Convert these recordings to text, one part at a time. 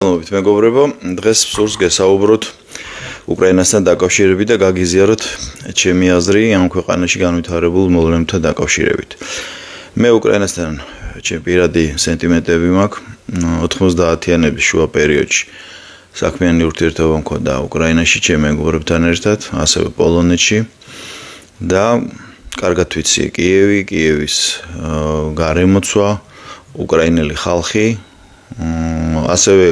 მეგობრებო, დღეს სურს გესაუბროთ უკრაინასთან დაკავშირებით და გაგიზიაროთ ჩემი აზრი ამ ქვეყანაში განვითარებულ მოვლენებთან დაკავშირებით. მე უკრაინასთან ჩემი პირადი სენტიმენტები მაქვს. 90-იანების შუა პერიოდში საქმიანი ურთიერთობა მქონდა უკრაინაში ჩემი მეგობრებთან ერთად, ასევე პოლონეთში და კარგად ვიცი კიევის გარემოცვა, უკრაინელი ხალხი, ასევე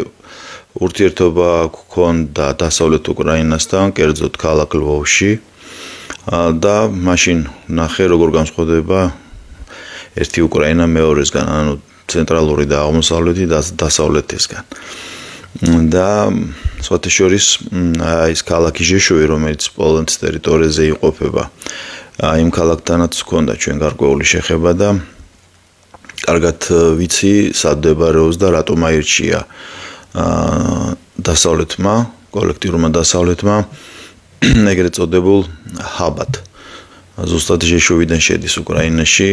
ურთიერთობა გქონდა დასავლეთ უკრაინასთან, კერძოდ ქალაქ ლვოვში და მაშინ ნახე როგორ განსხვავდება ერთი უკრაინა მეორესგან, ანუ ცენტრალური და აღმოსავლეთი და დასავლეთისგან. და სხვათა შორის ის ქალაქი ჟეშოვი, რომელიც პოლონეთის ტერიტორიაზე იყოფება, იმ ქალაქთანაც ჰქონდა ჩვენ გარკვეული შეხება და კარგად ვიცი სად მდებარეობს და რატომ აირჩია დასავლეთმა, კოლექტიურმა დასავლეთმა ეგრეთ წოდებულ ჰაბად. ზუსტად ჟეშოვიდან შედის უკრაინაში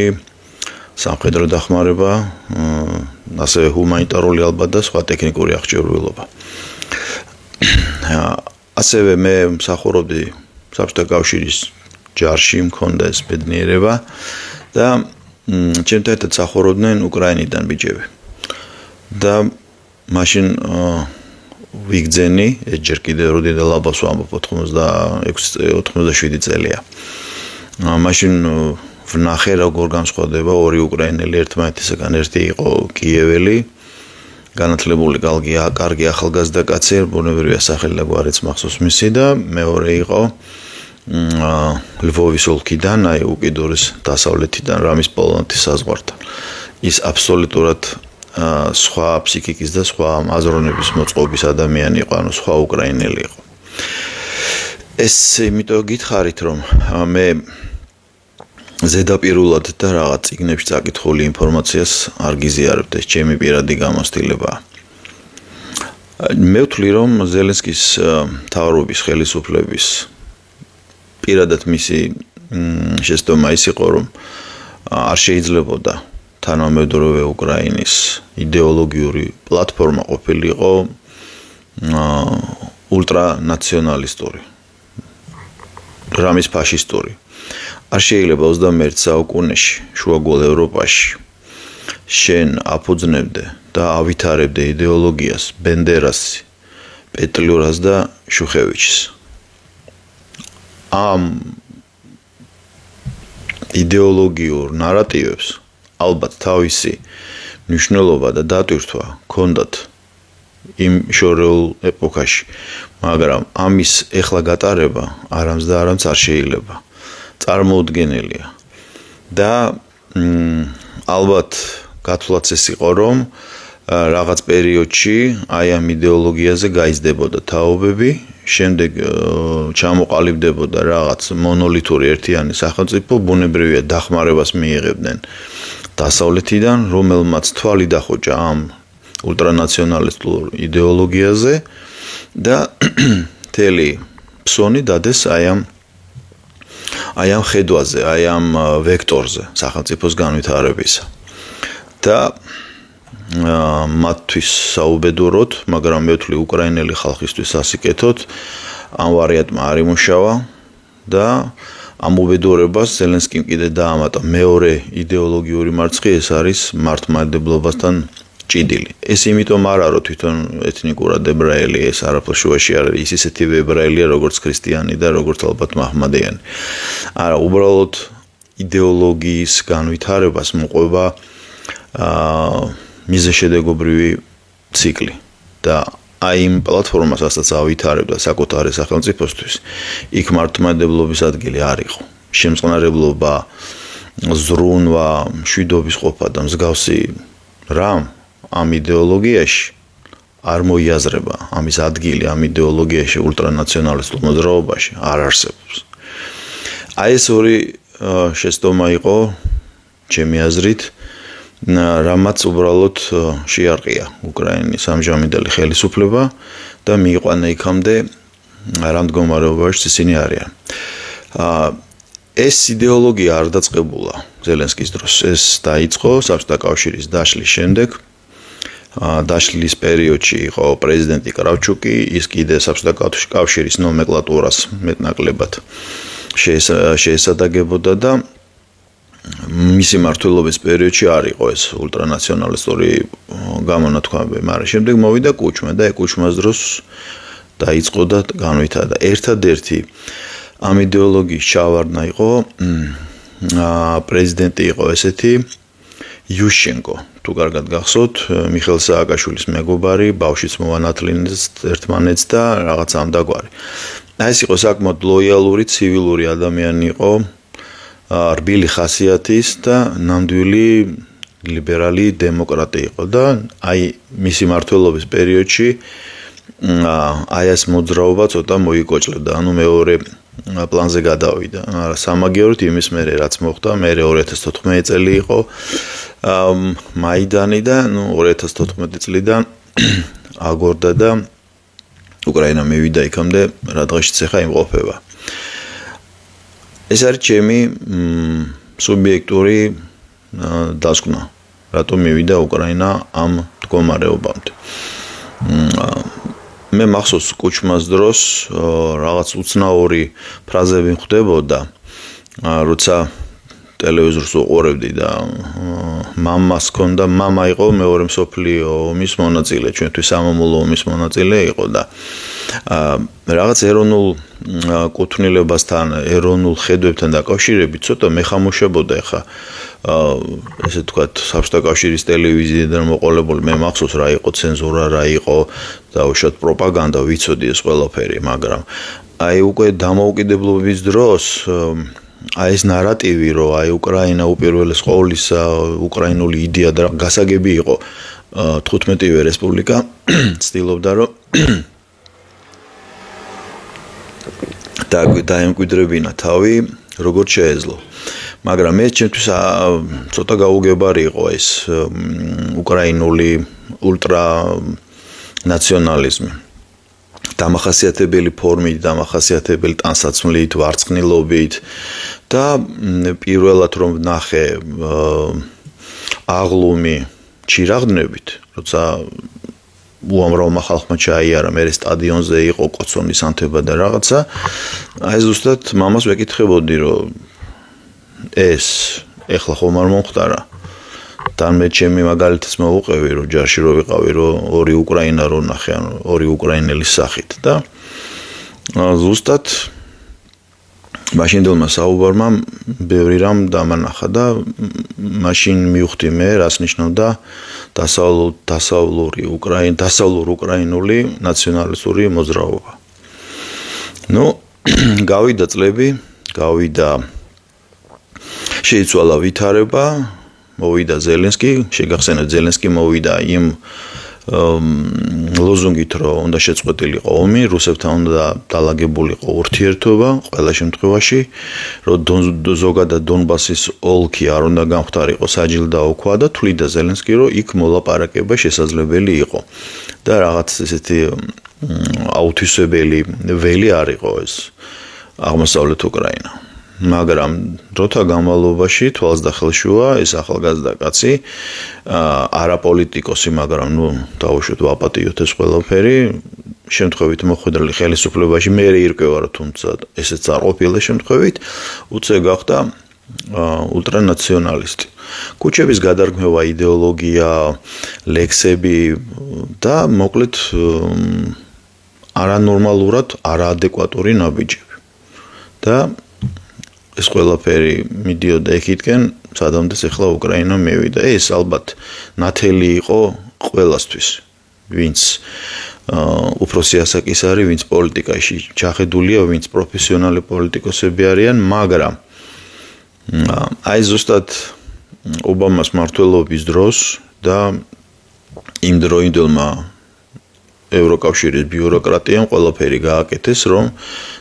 სამხედრო დახმარება, ასევე ჰუმანიტარული ალბათ და სხვა ტექნიკური აღჭურვილობა. ასევე მე მსახურობდი საბჭოთა კავშირის ჯარში, მქონდა ეს ბედნიერება და ჩემთან ერთად მსახურობდნენ უკრაინიდან ბიჭები. და მაშინ ვიგძენი, ეს ჯერ კიდევ როდი და ლაბას ვამბობ 86-87 წელია. მაშინ ვნახე როგორ განსხვავდება ორი უკრაინელი ერთმანეთისგან. ერთი იყო კიეველი, განათლებული კარგი ახალგაზრდა კაცი, ბუნებრივია სახელი და გვარიც მახსოვს მისი და მეორე იყო ლვოვის ოლქიდან, აი უკიდურეს დასავლეთიდან, რამის პოლონეთის საზღვართან. ის აბსოლუტურად სხვა ფსიქიკის და სხვა აზროვნების მოწყობის ადამიანი იყო, ანუ სხვა უკრაინელი იყო. ეს იმიტომ გითხარით, რომ მე ზედაპირულად და რაღაც წიგნებში წაკითხული ინფორმაციას არ გიზიარებთ, ეს ჩემი პირადი გამოცდილებაა. მე ვთვლი, რომ ზელენსკის მთავრობის ხელისუფლების პირადად მისი შეცდომა ის იყო, რომ არ შეიძლებოდა თანამედროვე უკრაინის იდეოლოგიური პლატფორმა ყოფილიყო ულტრანაციონალისტური, რამის ფაშისტური. არ შეიძლება 21 საუკუნეში შუაგულ ევროპაში შენ აფუძნებდე და ავითარებდე იდეოლოგიას ბენდერასი, პეტლიურას და შუხევიჩის. ამ იდეოლოგიურ ნარატივებს ალბათ თავისი მნიშვნელობა და დატვირთვა ჰქონდათ იმ შორეულ ეპოქაში, მაგრამ ამის ეხლა გატარება არამც და არამც არ შეიძლება. წარმოუდგენელია. და ალბათ გათვლაც ეს იყო, რომ რაღაც პერიოდში აი ამ იდეოლოგიაზე გაიზრდებოდა თაობები, შემდეგ ჩამოყალიბდებოდა რაღაც მონოლითური ერთიანი სახელმწიფო, ბუნებრივია დახმარებას მიიღებდნენ დასავლეთიდან, რომელმაც თვალი დახოჭა ამ ულტრანაციონალისტურ იდეოლოგიაზე და მთელი ფსონი დადეს აი ამ ხედვაზე, აი ამ ვექტორზე სახელმწიფოს განვითარებისა. და მათთვის საუბედუროთ, მაგრამ მე ვთვლი უკრაინელი ხალხისთვის სასიკეთოდ, ამ ვარიანტმა არ იმუშავა და ამ უბედურებას ზელენსკიმ კიდე დაამატა მეორე იდეოლოგიური მარცხი, ეს არის მართლმადიდებლობასთან ჭიდილი. ეს იმიტომ არ არის, რომ თვითონ ეთნიკურად ებრაელი, ეს არაფერ შუაში არ არის, ის ისეთივე ებრაელია, როგორც ქრისტიანი და როგორც ალბათ მაჰმადიანი. არა, უბრალოდ იდეოლოგიის განვითარებას მოყვება მიზეშედეგობრივი ციკლი და აი იმ პლატფორმას, რასაც ავითარებდა საკუთარი სახელმწიფოსთვის, იქ მართლმადიდებლობის ადგილი არ იყო. შემწყნარებლობა, ზრუნვა, მშვიდობის ყოფა და მსგავსი რამ ამ იდეოლოგიაში არ მოიაზრება, ამის ადგილი ამ იდეოლოგიაში ულტრანაციონალისტურ მოძრაობაში არ არსებობს. აი ეს ორი შეცდომა იყო ჩემი აზრით, რამაც უბრალოდ შეარყია უკრაინის ამჟამინდელი ხელისუფლება და მიიყვანა იქამდე რა მდგომარეობაში ისინი არიან. ეს იდეოლოგია არ დაწყებულა ზელენსკის დროს, ეს დაიწყო საბჭოთა კავშირის დაშლის შემდეგ დაშლის პერიოდში იყო პრეზიდენტი კრავჩუკი, ის კიდე საბჭოთა კავშირის ნომენკლატურას მეტნაკლებად შეესადაგებოდა და მისი მმართველობის პერიოდში არ იყო ეს ულტრანაციონალისტური გამონათქვამები, მაგრამ შემდეგ მოვიდა კუჩმა და კუჩმას დროს დაიწყო და განვითარდა. ერთადერთი ამ იდეოლოგიის ჩავარდნა იყო პრეზიდენტი იყო ესეთი იუშენკო, თუ კარგად გახსოვთ, მიხეილ სააკაშვილის მეგობარი, ბავშვიც მოანათლინეს ერთმანეთს და რაღაც ამდაგვარი. ეს იყო საკმაოდ ლოიალური, ცივილური ადამიანი იყო, რბილი ხასიათის და ნამდვილი ლიბერალი დემოკრატი იყო და აი მისი მმართველობის პერიოდში აი ეს მოძრაობა ცოტა მოიკოჭლებდა, ანუ მეორე პლანზე გადავიდა. სამაგიეროდ იმის მერე რაც მოხდა, მე 2014 წელი იყო მაიდანი და 2014 წლიდან აგორდა და უკრაინა მივიდა იქამდე, რა დღეშიც ახლა იმყოფება. ეს არის ჩემი სუბიექტური დასკვნა, რატომ მივიდა უკრაინა ამ მდგომარეობამდე. მე მახსოვს კუჩმას დროს რაღაც უცნაური ფრაზები ხვდებოდა, როცა ტელევიზორს უყურებდი და მამას ჰქონდა, მამა იყო მეორე მსოფლიო ომის მონაწილე, ჩვენთვის სამამულო ომის მონაწილე იყო და რაღაც ეროვნულ კუთვნილებასთან, ეროვნულ ხედვებთან დაკავშირებით ცოტა მეხამუშებოდა ხა ესე ვთქვათ, საბჭოთა კავშირის ტელევიზიიდან მოყოლებული, მე მახსოვს რა იყო ცენზურა, რა იყო დაუშვათ პროპაგანდა, ვიცოდი ეს ყველაფერი, მაგრამ აი უკვე დამოუკიდებლობის დროს აი ეს ნარატივი, რომ აი უკრაინა უპირველეს ყოვლისა უკრაინული იდეა და გასაგები იყო 15-ვე რესპუბლიკა ცდილობდა რომ დაემკვიდრებინა თავი როგორც შეეძლო. მაგრამ მე ჩემთვის ცოტა გაუგებარი იყო ეს უკრაინული ულტრა ნაციონალიზმი. დამახასიათებელი ფორმით, დამახასიათებელი ტანსაცმლით, ვარცხნილობით და პირველად რომ ნახე აღლუმი ჩირაღდნებით, როცა უამრავმა ხალხმა ჩაიარა, მე სტადიონზე იყო კოცონის ანთება და რაღაცა, აი ზუსტად მამას ვეკითხებოდი, რომ ეს ეხლა ხომ არ მომხდარა. თან მე ჩემი მაგალითს მოვუყევი, რომ ჯარში რო ვიყავი, რომ ორი უკრაინა რო ნახე, ანუ ორი უკრაინელის სახით და ზუსტად მაშინდელმა საუბარმა ბევრი რამ დამანახა და მაშინ მივხვდი მე, რას ნიშნავდა დასავლური უკრაინული ნაციონალისტური მოძრაობა. ნუ გავიდა წლები, შეიცვალა ვითარება, მოვიდა ზელენსკი, შეგახსენებთ ზელენსკი მოვიდა იმ ლოზუნგით, რომ უნდა შეწყვეტილიყო ომი, რუსებთან უნდა დალაგებულიყო ურთიერთობა ყველა შემთხვევაში, რომ ზოგადად დონბასის ოლქი არ უნდა გამختارიყო საჯილდაო ქვა და თვლიდა ზელენსკი, რომ იქ მოლაპარაკება შესაძლებელი იყო. და რაღაც ესეთი აუთვისებელი ველი არ იყო ეს აღმოსავლეთ უკრაინა. მაგრამ დროთა განმავლობაში თვალს და ხელშუა ეს ახალგაზრდა კაცი არაპოლიტიკოსი, მაგრამ ნუ დაუშვათ ვაპატიოთ ეს ყველაფერი, შემთხვევით მოხვედრილი ხელისუფლებაში მე ირკვევა, რომ თუმცა ესეც არ ყოფილა შემთხვევით, უცე გახდა ულტრანაციონალისტი. კუჩების გადარქმევა, იდეოლოგია, ლექსები და მოკლედ არანორმალურად არაადეკვატური ნაბიჯები. და ეს ყველაფერი მიდიოდა იქითკენ, სადამდე ახლა უკრაინა მივიდა. ეს ალბათ ნათელი იყო ყველასთვის, ვინც უფროსი ასაკის არის, ვინც პოლიტიკაში ჩახედულია, ვინც პროფესიონალი პოლიტიკოსები არიან, მაგრამ აი ზუსტად ობამას მმართველობის დროს და იმ დროინდელმა ევროკავშირის ბიუროკრატიამ ყველაფერი გააკეთეს, რომ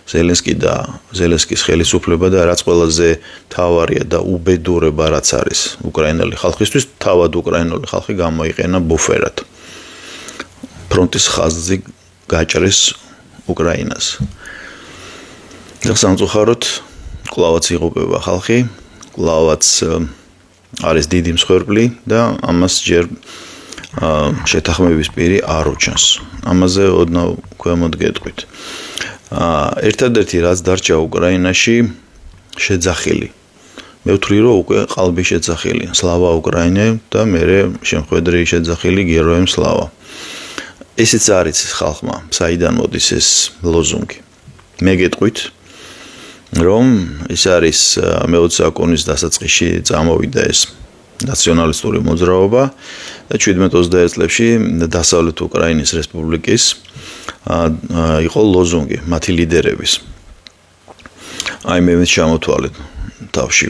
ზელენსკის ხელისუფლება და რაც ყველაზე თავარია და უბედურება რაც არის უკრაინელი ხალხისთვის, თავად უკრაინული ხალხი გამოიყენა ბუფერად. ფრონტის ხაზზე გაჭრეს უკრაინას. სამწუხაროდ კლავაც იღუპება ხალხი, კლავაც არის დიდი მსხვერპლი და ამას ჯერ შეთანხმების პირი არ უჩანს. ამაზე ოდნავ ქვემოთ გეტყვით. ერთადერთი რაც დარჩა უკრაინაში შეძახილი. მე ვთვლი რომ უკვე ყალბი შეძახილია. სლავა უკრაინე და მერე შემხედრი შეძახილი გეროემ სლავა. ესეც არის ხალხმა, საიდან მოდის ეს ლოზუნგი. მე გეტყვით რომ ეს არის მე-20 საუკუნის დასაწყისში წამოვიდა ეს ნაციონალისტური მოძრაობა და 17-21 წლებში დასავლეთ უკრაინის რესპუბლიკის იყო ლოზუნგი მათი ლიდერების. აი მე ჩამოთვალეთ თავში.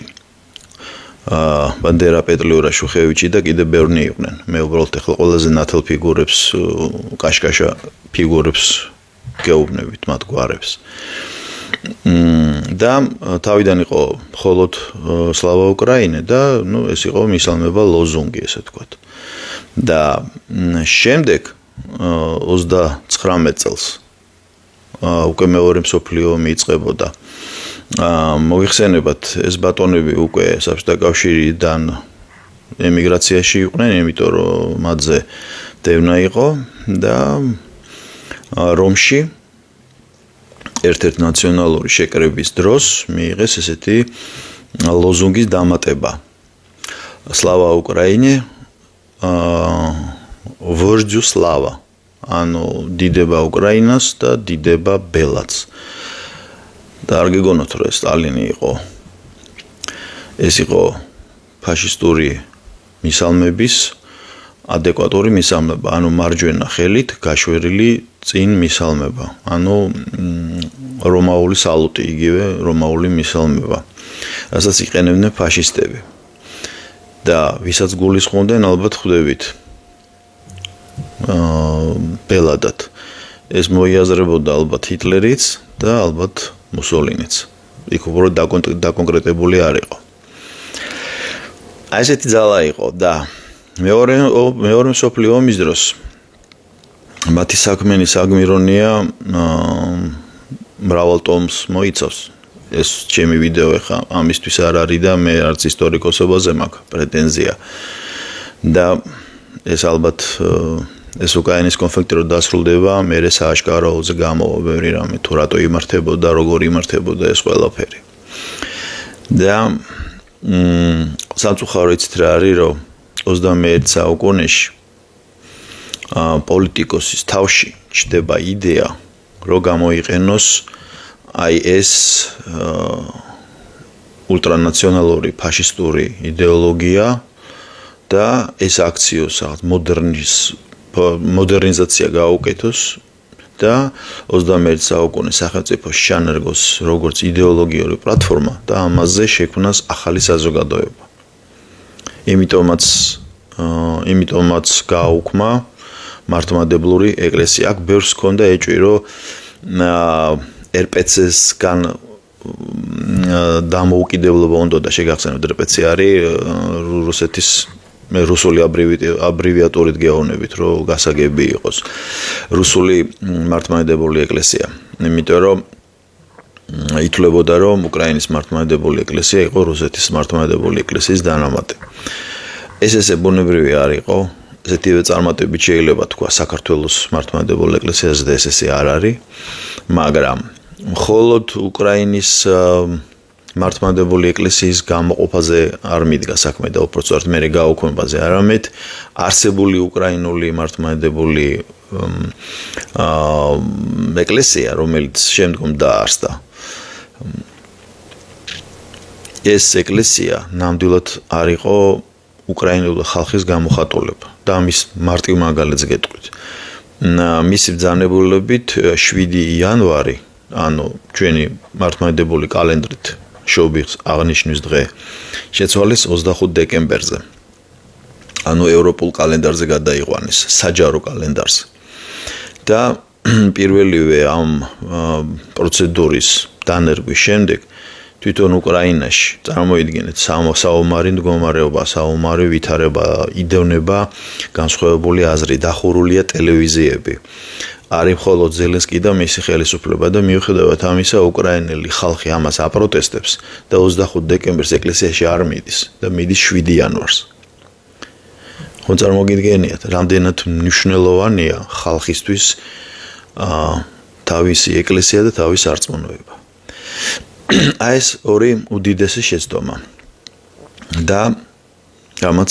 ბანდერა, პეტლიურა, შუხევიჩი და კიდე ბევრნი იყვნენ. მე უბრალოდ ახლა ყველაზე ნათელ ფიგურებს, კაშკაშა ფიგურებს გეუბნებით მათ გვარებს. და თავიდან იყო მხოლოდ სლავა უკრაინე და ეს იყო მისალმება ლოზუნგი ესე ვთქვათ. და შემდეგ 39 წელს უკვე მეორე მსოფლიო ომი იწყებოდა. მოიხსენებათ ეს ბატონები უკვე საბჭოთა კავშირიდან ემიგრაციაში იყვნენ, იმიტომ რომ მათზე დევნა იყო და რომში ერთ-ერთ ნაციონალური შეკრების დროს მიიღეს ესეთი ლოზუნგის დამატება. სლავა უკრაინე, ვოჟდიუ სლავა. ანუ დიდება უკრაინას და დიდება ბელადს. და არ გეგონოთ რომ სტალინი იყო. ეს იყო ფაშისტური მისალმების ადეკვატური მისალმება, ანუ მარჯვენა ხელით გაშვერილი წინ მისალმება, ანუ რომაული სალუტი, იგივე რომაული მისალმება, რასაც იყენებდნენ ფაშისტები. და ვისაც გულისხმობდნენ, ალბათ ხვდებით ბელადად. ეს მოიაზრებოდა ალბათ ჰიტლერიც და ალბათ მუსოლინიც. იქ უბრალოდ დაკონკრეტებული არ იყო. აი ესეთი ძალა იყო და მეორე მსოფლიო ომის დროს მათი საქმენი საგმირონია მრავალ ტომს მოიცავს. ეს ჩემი ვიდეო ხა ამისთვის არ არის და მე არც ისტორიკოსობაზე მაქვს პრეტენზია. და ეს ალბათ ეს უკრაინის კონფლიქტი რო დასრულდება, მე სააშკაროზე გამოვა ბევრი რამე, თუ რატო იმართებოდა, როგორ იმართებოდა ეს ყველაფერი. და სამწუხარო იცით რა არის, რომ 21 საუკუნეში პოლიტიკოსის თავში ჩდება იდეა, რომ გამოიყენოს აი ეს ულტრანაციონალური ფაშისტური იდეოლოგია და ეს აქციოს მოდერნიზაცია გაუკეთოს და 21 საუკუნის სახელმწიფოს შანერგოს როგორც იდეოლოგიური პლატფორმა და ამაზე შექმნას ახალი საზოგადოება. იმიტომაც გააუქმა მართლმადებლური ეკლესია. აქ ბევრს ჰქონდა ეჭვი, რომ RPC-სგან დამოუკიდებლობა უნდა და შეგახსენოთ, RPC არის რუსეთის რუსული აბრივიატურით გეოვნებით, რომ გასაგები იყოს. რუსული მართლმადიდებლური ეკლესია. იმიტომ რომ ითვლებოდა, რომ უკრაინის მართლმადიდებლური ეკლესია იყო რუსეთის მართლმადიდებლური ეკლესიის დანამატი. ეს ბუნებრივი არ იყო. ესეთივე წარმატებით შეიძლება თქვა საქართველოს მართლმადიდებლური ეკლესიაზე და ეს არ არის, მაგრამ მხოლოდ უკრაინის მართლმადიდებლური ეკლესიის გამოყოფაზე არ მიდგა საქმე და უпростоრად მე გაუქმებაზე, არამედ არსებული უკრაინული მართლმადიდებლური ეკლესია, რომელიც შემდგომ დაარსდა. ეს ეკლესია ნამდვილად არ იყო უკრაინული ხალხის გამოხატულება და ამის მარტივ მაგალითს გეტყვით. მისი ბრძანებულობით 7 იანვარი, ანუ ჩვენი მართლმადიდებლური კალენდრით შობის აღნიშვნის დღე შეცვალეს 25 დეკემბერზე. ანუ ევროპულ კალენდარზე გადაიყვანეს, საჯარო კალენდარზე. და პირველივე ამ პროცედურის დანერგვის შემდეგ თვითონ უკრაინაში წარმოიდგინეთ საომარი მდგომარეობა, საომარი ვითარება, იდევნება, განსხვავებული აზრი, დახურულია ტელევიზიები. არის მხოლოდ ზელენსკი და მისი ხელისუფლება და მიუხედავად ამისა უკრაინელი ხალხი ამას აპროტესტებს და 25 დეკემბერს ეკლესიაში არ მიდის და მიდის 7 იანვარს. ხო წარმოგიდგენიათ, რამდენად მნიშვნელოვანია ხალხისთვის თავისი ეკლესია და თავისი არწმუნება. აი ეს ორი უდიდესი შეცდომა. და რამაც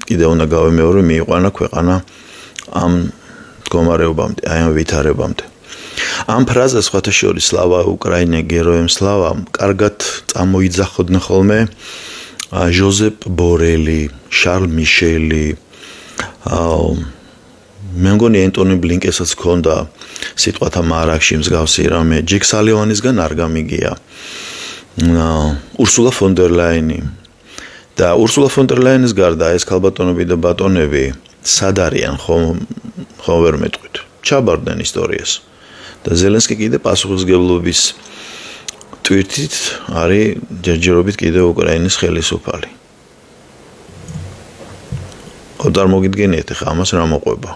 კიდევ უნდა გავიმეორო, მიიყვანა ქვეყანა ამ მდგომარეობამდე, აი ამ ვითარებამდე. ამ ფრაზას სხვათა შორის სლავა უკრაინა გეროემ სლავა კარგად წამოიძახოდნენ ხოლმე ჟოზეპ ბორელი, შარლ მიშელი, მე მგონი ენტონი ბლინკენსაც ჰქონდა სიტყვათა მარაგში მსგავსი რამე, ჯეკ სალივანისგან არ გამიგია. ურსულა ფონ დერ ლაინი და ურსულა ფონ დერ ლაინის გარდა ეს ქალბატონები და ბატონები სად არიან ხომ ვერ მეტყვით. ჩაბარდნენ ისტორიას. და ზელენსკი კიდე პასუხისმგებლობის ტვირთით არის ჯერჯერობით კიდე უკრაინის ხელისუფალი. წარმოგიდგენიათ ახლა ამას რა მოყვება.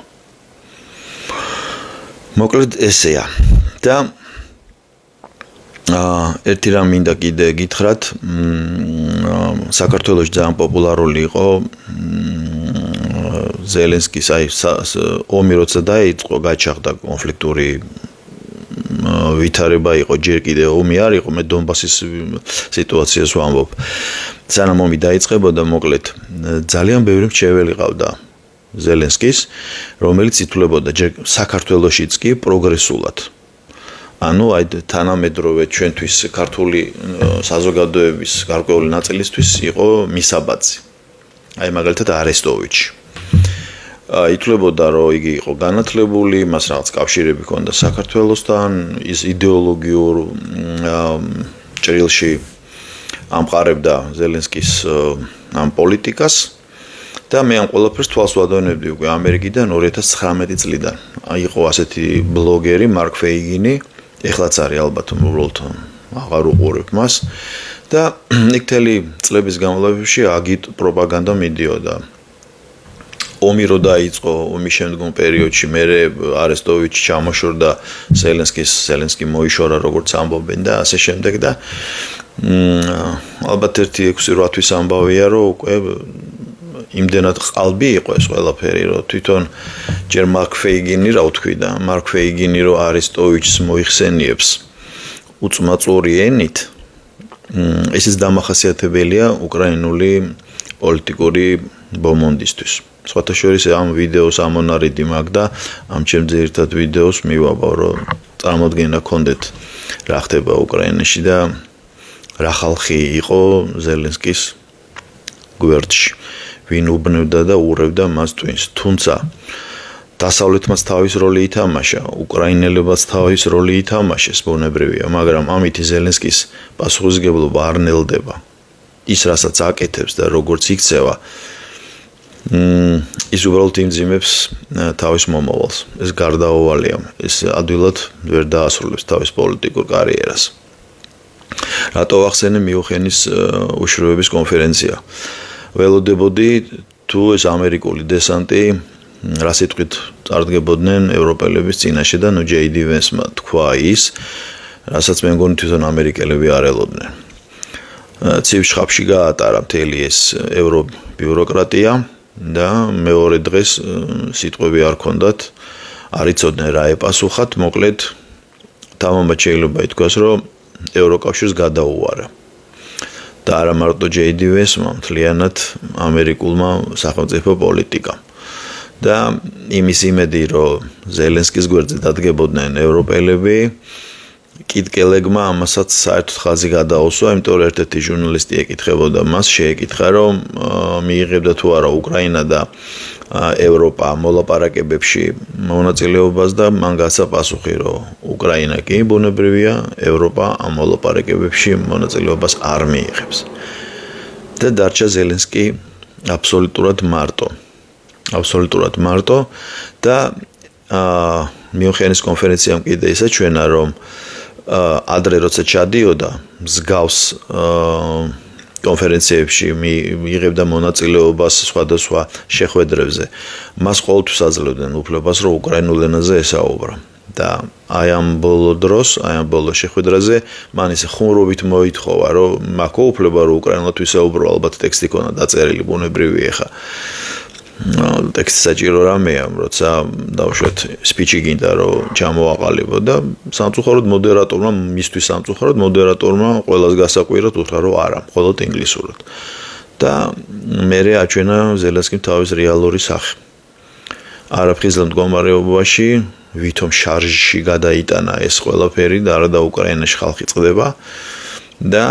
მოკლედ ესეა. და ერთი რამ მინდა კიდე გითხრათ, საქართველოში ძალიან პოპულარული იყო ზელენსკის ომი როცა დაიწყო, გაჩაღდა კონფლიქტური ვითარება იყო, ჯერ კიდე ომი არ იყო, მე დონბასის სიტუაციას ვამბობ. სანამ ომი დაიწყებოდა, მოკლედ ძალიან ბევრი მრჩეველი ყავდა ზელენსკის, რომელიც ითვლებოდა ჯერ საქართველოშიც კი პროგრესულად. ანუ აი თანამედროვე ჩვენთვის ქართული საზოგადოების გარკვეული ნაწილისთვის იყო მისაბაძი. აი მაგალითად არესტოვიჩი. ითვლებოდა, რომ იგი იყო განათლებული, მას რაღაც კავშირები ჰქონდა საქართველოსთან, ის იდეოლოგიურ ჭრილში ამყარებდა ზელენსკის ამ პოლიტიკას და მე ამ ყველაფერს თვალს ვადევნებდი უკვე ამერიკიდან 2019 წლიდან. იყო ასეთი ბლოგერი მარკ ფეიგინი, ეხლაც არის ალბათ უბრალოდ აღარ უყურებ მას და იქ მთელი წლების განმავლობაში პროპაგანდა მიდიოდა. ომი რო დაიწყო, ომის შემდგომ პერიოდში მე არესტოვიჩი ჩამოშორდა ზელენსკი მოიშორა როგორც ამბობენ და ასე შემდეგ და ალბათ 1-6-8 თვის ამბავია, რომ უკვე იმდენად ყალბი იყო ეს ყველაფერი, რომ თვითონ ჯერ მარკ ფეიგინი რა ვთქვი და მარკ ფეიგინი რო არესტოვიჩს მოიხსენიებს უწმაწური ენით, ესეც დამახასიათებელია უკრაინული პოლიტიკური ბომონდისთვის. სხვათა შორის ამ ვიდეოს ამონარიდი მაქვს და ამ ჩემ ძირითად ვიდეოს მივაბავ, რომ წარმოდგენა გქონდეთ რა ხდება უკრაინაში და რა ხალხი იყო ზელენსკის გვერდში, ვინ უბნევდა და ურევდა მას twins. თუმცა დასავლეთმაც თავის როლი ითამაშა, უკრაინელებაც თავის როლი ითამაშეს, ბუნებრივია, მაგრამ ამით ზელენსკის პასუხისმგებლობა არ ნელდება. ის რასაც აკეთებს და როგორც იქცევა, ის უბრალოდ იმძიმებს თავის მომავალს. ეს გარდაუვალია, ეს ადვილად ვერ დაასრულებს თავის პოლიტიკურ კარიერას. რატო ახსენე მიუნხენის უშროების კონფერენცია? ველოდებოდი თუ ეს ამერიკული დესანტი რა სიტყვით წარდგებოდნენ ევროპელების წინაშე და ნუ JD Vance-მა თქვა ის, რასაც მე მგონი თვითონ ამერიკელები არ ელოდნენ. ცივ შხაპში გაატარა მთელი ეს ევრობიუროკრატია და მეორე დღეს სიტყვები არ ქონდათ, არ იცოდნენ რა ეპასუხათ, მოკლედ თამამად შეიძლება ითქვას, რომ ევროკავშირს გადაუვარა. და არა მარტო JD Vance-მა, მთლიანად ამერიკულმა სახელმწიფო პოლიტიკამ. და იმის იმედი, რომ ზელენსკის გვერდზე დადგებოდნენ ევროპელები, კიტკელეგმა ამასაც საერთოდ ხაზი გადაუსვა, იმიტომ რომ ერთ-ერთი ჟურნალისტი ეკითხებოდა მას, შეეკითხა, რომ მიიღებდა თუ არა უკრაინა და ევროპა მოლაპარაკებებში მონაწილეობას და მან გასცა პასუხი, რომ უკრაინა კი ბუნებრივია, ევროპა ამ მოლაპარაკებებში მონაწილეობას არ მიიღებს. და დარჩა ზელენსკი აბსოლუტურად მარტო და მიუნხენის კონფერენციამ კიდე ისაჩვენა, რომ ადრე როცა ჩადიოდა მსგავს კონფერენციებში მიიღებდა მონაწილეობას სხვადასხვა შეხვედრებზე, მას ყოველთვის აძლევდნენ უფლებას, რომ უკრაინულ ენაზე ესაუბრა. და აი ამ ბოლო დროს, აი ამ ბოლო შეხვედრაზე მან ისე ხუმრობით მოითხოვა, რომ მაქო უფლება, რომ უკრაინულად ვისაუბრო, ალბათ ტექსტი ქონა დაწერილი, ბუნებრივია ხა. ტექსტი საჭირო რამეა, როცა დავუშვათ სპიჩი გინდა რომ ჩამოაყალიბო და სამწუხაროდ მოდერატორმა მისთვის სამწუხაროდ მოდერატორმა ყველას გასაკვირად უთხრა რომ არა, მხოლოდ ინგლისურად. და მე აჩვენა ზელენსკიმ თავის რეალური სახე. არაფრიზელ მდგომარეობაში ვითომ შარჟში გადაიტანა ეს ყველაფერი და არა და უკრაინაში ხალხი წყდება და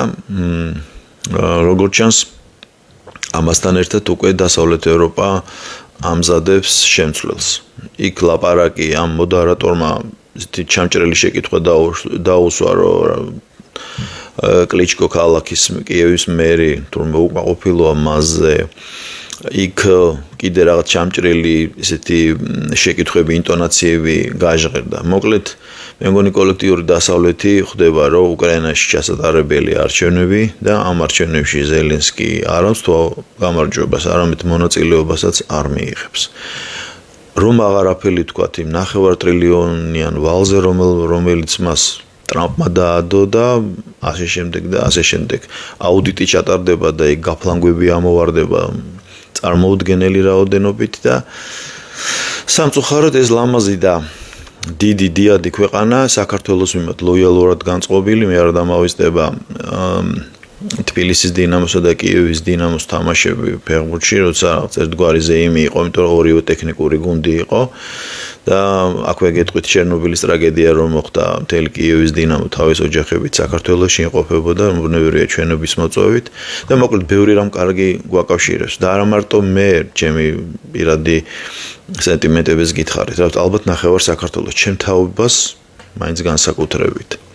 როგორც ჩანს ამასთან ერთად უკვე დასავლეთ ევროპა ამზადებს შემცვლელს. იქ ლაპარაკი ამ მოდერატორმა ჩამჭრელი შეკითხვა დაუსვა რომ კლიჩკო ქალაქის კიევის მერი თურმე უკმაყოფილოა მასზე იქ კიდე რაღაც ჩამჭრელი ესეთი შეკითხვები, ინტონაციები გაჟღერდა. მოკლედ, მე მგონი კოლექტიური დასავლეთი ხვდება, რომ უკრაინაში ჩასატარებელი არჩევნები და ამ არჩევნებში ზელენსკი არამც თუ გამარჯვებას, არამედ მონაწილეობასაც არ მიიღებს. რომ აღარაფერი თქვათ იმ 9 ტრილიონიან ვალზე, რომელიც მას ტრამპმა დაადო და ასე შემდეგ. აუდიტი ჩატარდება და იქ გაფლანგვები ამოვარდება წარმოუდგენელი რაოდენობით და სამწუხაროდ ეს ლამაზი და დიდი დიადი ქვეყანა საქართველოს მიმართ ლოიალურად განწყობილი, მე არ დამავიწყდება თბილისის დინამოსა და კიევის დინამოს თამაშები ფეხბურთში, როცა ერთგვარი ზეიმი იყო, იმიტომ რომ ორივე ტექნიკური გუნდი იყო და აქვე გეტყვით ჩერნობილის ტრაგედია რომ მოხდა, მთელი კიევის დინამო თავის ოჯახებით საქართველოში იმყოფებოდა ბუნებრივი ჩვენების მოწვევით და მოკლედ ბევრი რამ კარგი გვაკავშირებს და არა მარტო მე ჩემი პირადი სენტიმენტების გითხარით, რა ალბათ ნახევარ საქართველოს ჩემ თაობას მაინც განსაკუთრებით.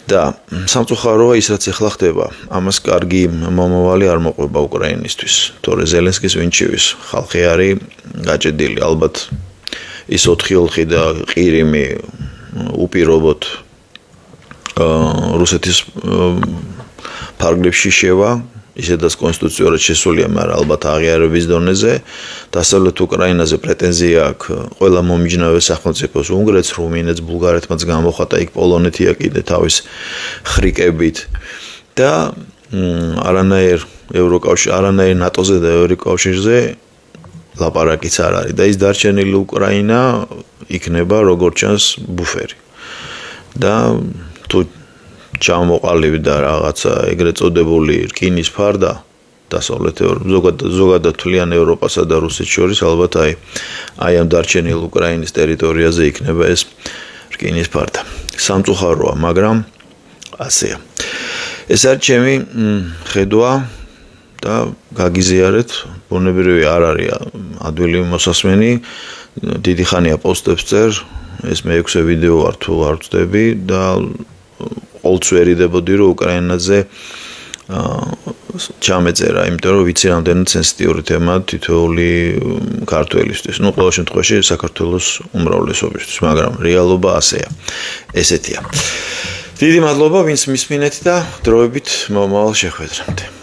და სამწუხაროა ის რაც ახლა ხდება, ამას კარგი მომავალი არ მოყვება უკრაინისთვის. თორე ზელენსკის ვინჩივის ხალხი არის გაჭედილი, ალბათ ის 4-4 და ყირიმი უპირობოდ რუსეთის ფარგლებში შევა, ისედაც კონსტიტუციურად შესულია, მაგრამ ალბათ აღიარების დონეზე. დასავლეთ უკრაინაზე პრეტენზია აქვს ყველა მომიჯნავე სახელმწიფოს, უნგრეთს, რუმინეთს, ბულგარეთმაც გამოხატა, იქ პოლონეთია კიდე თავის ხრიკებით და არანაირ ნატოზე და ევროკავშირზე ლაპარაკიც არ არის და ის დარჩენილი უკრაინა იქნება როგორც ჩანს ბუფერი. და თუ ჩამოყალიბდა რაღაცა ეგრეთ წოდებული რკინის ფარდა დასავლეთ ზოგადად თვლიან ევროპასა და რუსეთს შორის, ალბათ აი ამ დარჩენილ უკრაინის ტერიტორიაზე იქნება ეს რკინის ფარდა. სამწუხაროა, მაგრამ ასეა. ეს არის ჩემი ხედვა და გაგიზიარეთ, ბუნებრივი არ არის ადვილი მოსასმენი, დიდი ხანია პოსტებს წერ, ეს მე-6 ვიდეო არ თუ არ ვწდები და ყოველთვის ვერიდებოდი რომ უკრაინაზე ჩამეწერა, იმიტომ რომ ვიცი რამდენად სენსიტიური თემაა თითოეული ქართველისთვის. ყოველ შემთხვევაში საქართველოს უმრავლესობისთვის, მაგრამ რეალობა ასეა. ესეთია. დიდი მადლობა ვინც მისმინეთ და დროებით მომავალ შეხვედრამდე.